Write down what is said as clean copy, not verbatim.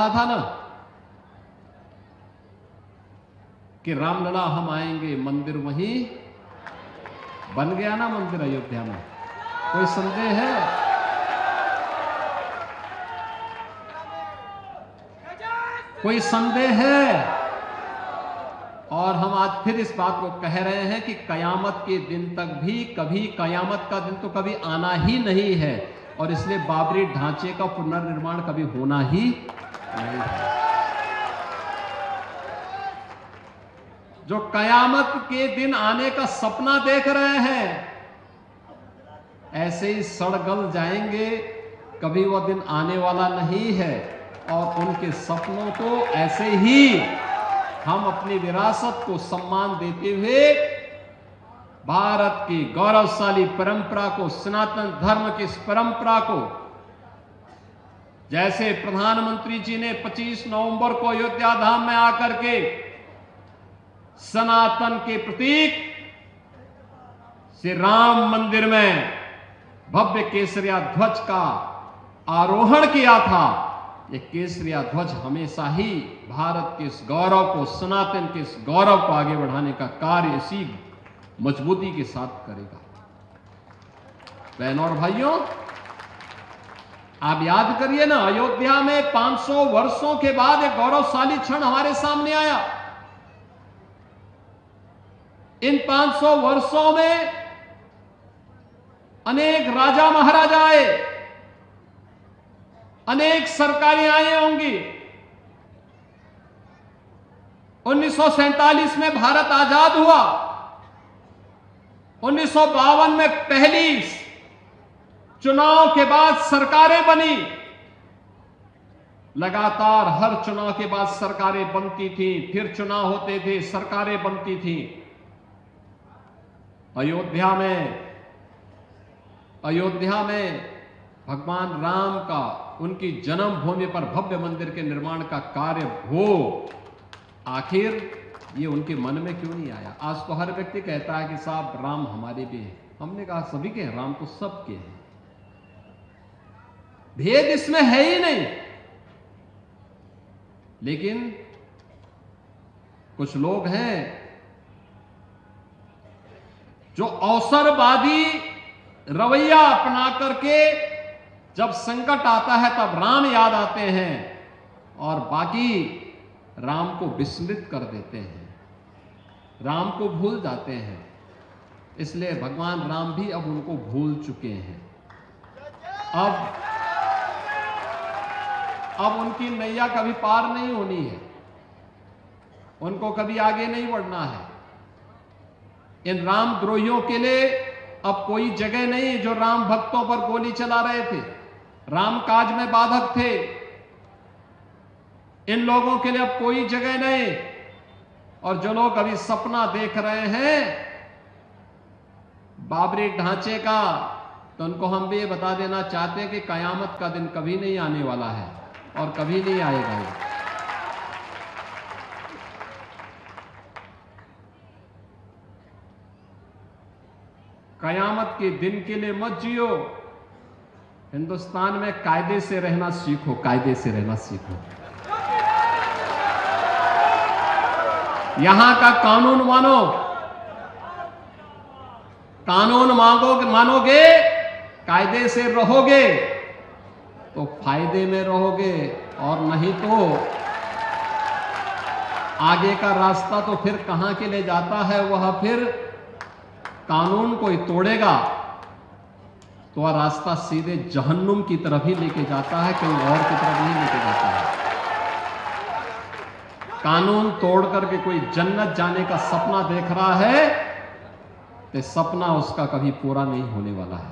कहा था ना कि रामलला हम आएंगे, मंदिर वहीं बन गया ना, मंदिर अयोध्या में। कोई संदेह है? कोई संदेह है? और हम आज फिर इस बात को कह रहे हैं कि कयामत के दिन तक भी कभी, कयामत का दिन तो कभी आना ही नहीं है, और इसलिए बाबरी ढांचे का पुनर्निर्माण कभी होना ही नहीं है। जो कयामत के दिन आने का सपना देख रहे हैं, ऐसे ही सड़गल जाएंगे, कभी वह दिन आने वाला नहीं है। और उनके सपनों को ऐसे ही हम अपनी विरासत को सम्मान देते हुए, भारत की गौरवशाली परंपरा को, सनातन धर्म की इस परंपरा को, जैसे प्रधानमंत्री जी ने 25 नवंबर को अयोध्या धाम में आकर के सनातन के प्रतीक श्री राम मंदिर में भव्य केसरिया ध्वज का आरोहण किया था, ये केसरिया ध्वज हमेशा ही भारत के इस गौरव को, सनातन के इस गौरव को आगे बढ़ाने का कार्य इसी मजबूती के साथ करेगा। बहनों और भाइयों, आप याद करिए ना, अयोध्या में 500 वर्षों के बाद एक गौरवशाली क्षण हमारे सामने आया। इन 500 वर्षों में अनेक राजा महाराजा आए, अनेक सरकारें आई होंगी। 1947 में भारत आजाद हुआ, 1952 में पहली चुनाव के बाद सरकारें बनी, लगातार हर चुनाव के बाद सरकारें बनती थी, फिर चुनाव होते थे, सरकारें बनती थी। अयोध्या में भगवान राम का, उनकी जन्मभूमि पर भव्य मंदिर के निर्माण का कार्य हो, आखिर ये उनके मन में क्यों नहीं आया? आज तो हर व्यक्ति कहता है कि साहब राम हमारे भी हैं। हमने कहा सभी के हैं, राम तो सबके हैं, भेद इसमें है ही नहीं। लेकिन कुछ लोग हैं जो अवसरवादी रवैया अपना करके जब संकट आता है तब राम याद आते हैं और बाकी राम को विस्मृत कर देते हैं, राम को भूल जाते हैं। इसलिए भगवान राम भी अब उनको भूल चुके हैं। अब उनकी नैया कभी पार नहीं होनी है, उनको कभी आगे नहीं बढ़ना है। इन रामद्रोहियों के लिए अब कोई जगह नहीं जो राम भक्तों पर गोली चला रहे थे, राम काज में बाधक थे। इन लोगों के लिए अब कोई जगह नहीं। और जो लोग अभी सपना देख रहे हैं बाबरी ढांचे का, तो उनको हम भी ये बता देना चाहते हैं कि कयामत का दिन कभी नहीं आने वाला है और कभी नहीं आएगा। कयामत के दिन के लिए मत जियो, हिंदुस्तान में कायदे से रहना सीखो, कायदे से रहना सीखो। यहां का कानून मानो, कानून मानोगे, कायदे से रहोगे तो फायदे में रहोगे, और नहीं तो आगे का रास्ता तो फिर कहां के लिए जाता है, वह फिर कानून कोई तोड़ेगा तो वह रास्ता सीधे जहन्नुम की तरफ ही लेके जाता है, कहीं और की तरफ नहीं लेके जाता है। कानून तोड़ करके कोई जन्नत जाने का सपना देख रहा है तो सपना उसका कभी पूरा नहीं होने वाला है।